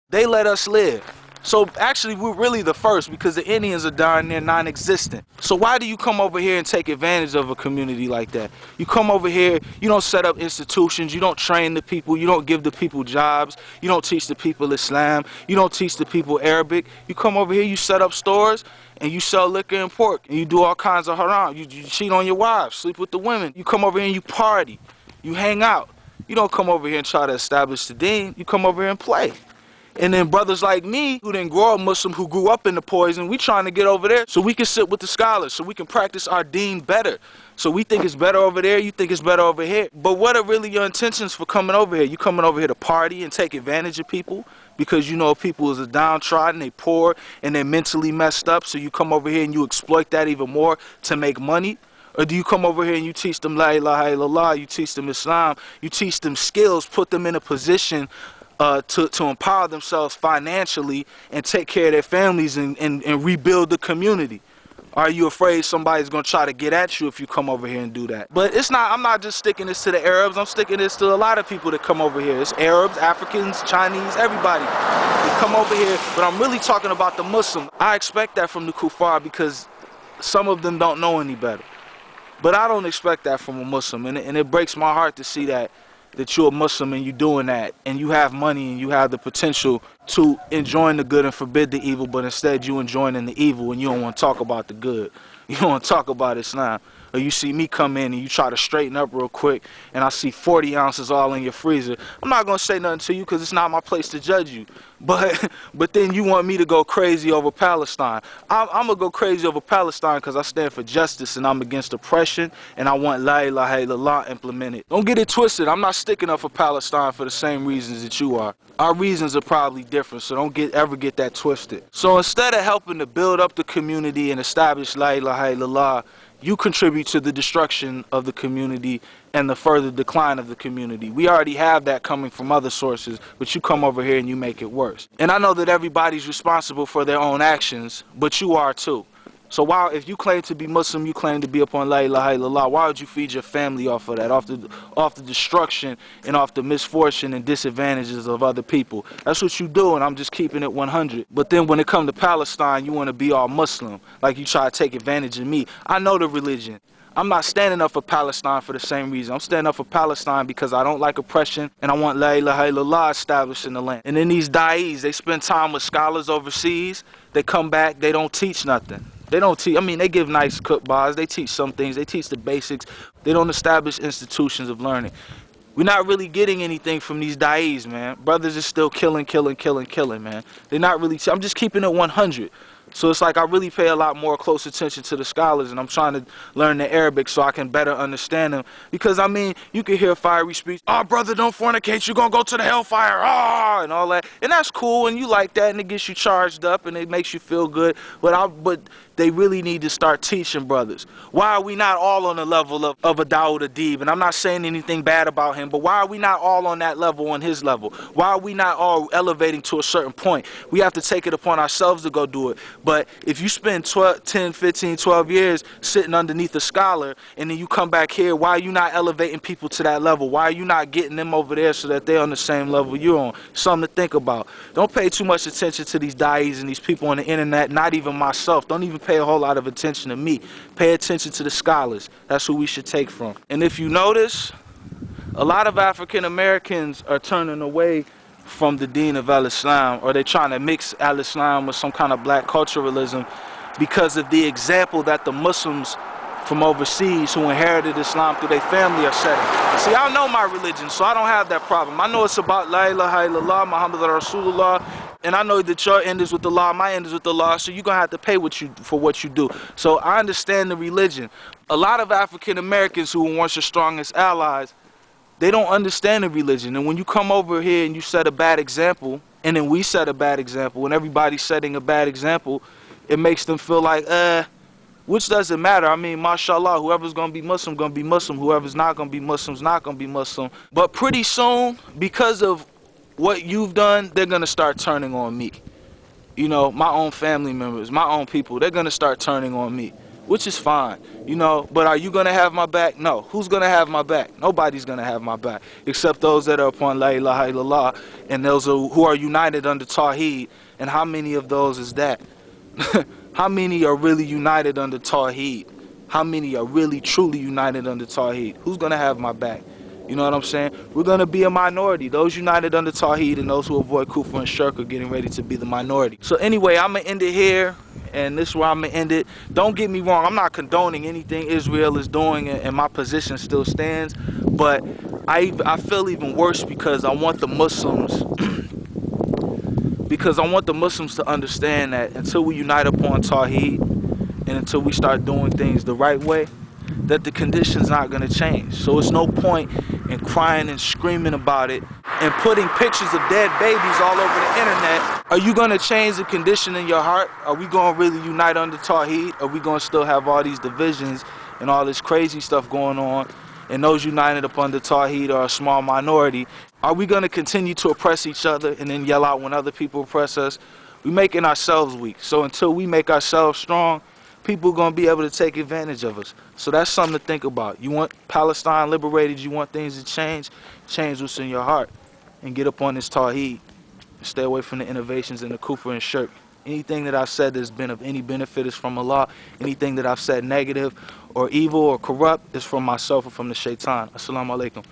They let us live. So actually, we're really the first because the Indians are down there non-existent. So why do you come over here and take advantage of a community like that? You come over here, you don't set up institutions, you don't train the people, you don't give the people jobs, you don't teach the people Islam, you don't teach the people Arabic. You come over here, you set up stores, and you sell liquor and pork, and you do all kinds of haram. You cheat on your wives, sleep with the women. You come over here and you party, you hang out. You don't come over here and try to establish the deen, you come over here and play. And then brothers like me, who didn't grow up Muslim, who grew up in the poison, we trying to get over there so we can sit with the scholars, so we can practice our deen better. So we think it's better over there, you think it's better over here. But what are really your intentions for coming over here? You coming over here to party and take advantage of people because you know people is downtrodden, they poor, and they're mentally messed up, so you come over here and you exploit that even more to make money? Or do you come over here and you teach them La ilaha illallah, you teach them Islam, you teach them skills, put them in a position to empower themselves financially and take care of their families and rebuild the community? Are you afraid somebody's going to try to get at you if you come over here and do that? But it's not, I'm not just sticking this to the Arabs, I'm sticking this to a lot of people that come over here. It's Arabs, Africans, Chinese, everybody. They come over here, but I'm really talking about the Muslim. I expect that from the kuffar because some of them don't know any better. But I don't expect that from a Muslim, and it breaks my heart to see that you're a Muslim and you're doing that, and you have money and you have the potential to enjoin the good and forbid the evil, but instead you enjoining the evil and you don't want to talk about the good. You don't want to talk about Islam. Or you see me come in and you try to straighten up real quick and I see 40 ounces all in your freezer. I'm not going to say nothing to you because it's not my place to judge you. But then you want me to go crazy over Palestine. I'm going to go crazy over Palestine because I stand for justice and I'm against oppression and I want La ilaha illallah implemented. Don't get it twisted. I'm not sticking up for Palestine for the same reasons that you are. Our reasons are probably different, so don't ever get that twisted. So instead of helping to build up the community and establish La ilaha illallah, you contribute to the destruction of the community and the further decline of the community. We already have that coming from other sources, but you come over here and you make it worse. And I know that everybody's responsible for their own actions, but you are too. So if you claim to be Muslim, you claim to be upon La ilaha illallah, why would you feed your family off of that, off the destruction and off the misfortune and disadvantages of other people? That's what you do, and I'm just keeping it 100. But then when it comes to Palestine, you want to be all Muslim, like you try to take advantage of me. I know the religion. I'm not standing up for Palestine for the same reason. I'm standing up for Palestine because I don't like oppression and I want La ilaha illallah established in the land. And then these da'is, they spend time with scholars overseas. They come back, they don't teach nothing. They don't teach, I mean, they give nice khutbahs, they teach some things, they teach the basics. They don't establish institutions of learning. We're not really getting anything from these da'is, man. Brothers are still killing, man. They're not really, I'm just keeping it 100. So it's like I really pay a lot more close attention to the scholars, and I'm trying to learn the Arabic so I can better understand them. Because, I mean, you can hear fiery speech, oh, brother, don't fornicate, you're going to go to the hellfire, oh, and all that. And that's cool, and you like that, and it gets you charged up, and it makes you feel good. But they really need to start teaching brothers. Why are we not all on the level of a Dawood Adib? And I'm not saying anything bad about him, but why are we not all on that level, on his level? Why are we not all elevating to a certain point? We have to take it upon ourselves to go do it. But if you spend 10, 15, 12 years sitting underneath a scholar and then you come back here, why are you not elevating people to that level? Why are you not getting them over there so that they're on the same level you're on? Something to think about. Don't pay too much attention to these da'is and these people on the internet, not even myself. Don't even pay a whole lot of attention to me. Pay attention to the scholars. That's who we should take from. And if you notice, a lot of African Americans are turning away from the deen of al-Islam, or they're trying to mix al-Islam with some kind of black culturalism because of the example that the Muslims from overseas who inherited Islam through their family are setting. See, I know my religion, so I don't have that problem. I know it's about La ilaha illallah, Muhammad Rasulullah, and I know that your end is with Allah, my end is with Allah, so you're going to have to pay for what you do. So I understand the religion. A lot of African Americans who were once your strongest allies, they don't understand the religion. And when you come over here and you set a bad example, and then we set a bad example, and everybody's setting a bad example, it makes them feel like, which doesn't matter. I mean, mashallah, whoever's going to be Muslim, going to be Muslim. Whoever's not going to be Muslim's not going to be Muslim. But pretty soon, because of what you've done, they're going to start turning on me. You know, my own family members, my own people, they're going to start turning on me. which is fine, you know. But are you gonna have my back? No. Who's gonna have my back? Nobody's gonna have my back, except those that are upon La ilaha illallah, and those who are united under Tawheed. And how many of those is that? How many are really united under Tawheed? How many are really truly united under Tawheed? Who's gonna have my back? You know what I'm saying? We're gonna be a minority. Those united under Tawheed and those who avoid Kufr and Shirk are getting ready to be the minority. So anyway, I'm gonna end it here. And this is where I'm going to end it. Don't get me wrong, I'm not condoning anything Israel is doing, and my position still stands. But I feel even worse because I want the Muslims to understand that until we unite upon Tawheed and until we start doing things the right way, that the condition's not going to change. So it's no point in crying and screaming about it and putting pictures of dead babies all over the internet. Are you going to change the condition in your heart? Are we going to really unite under Tawheed? Are we going to still have all these divisions and all this crazy stuff going on? And those united up under Tawheed are a small minority. Are we going to continue to oppress each other and then yell out when other people oppress us? We're making ourselves weak. So until we make ourselves strong, people are going to be able to take advantage of us. So that's something to think about. You want Palestine liberated, you want things to change, change what's in your heart. And get up on this Tawheed. Stay away from the innovations and the Kufr and Shirk. Anything that I've said that's been of any benefit is from Allah. Anything that I've said negative or evil or corrupt is from myself or from the shaitan. Assalamu alaikum.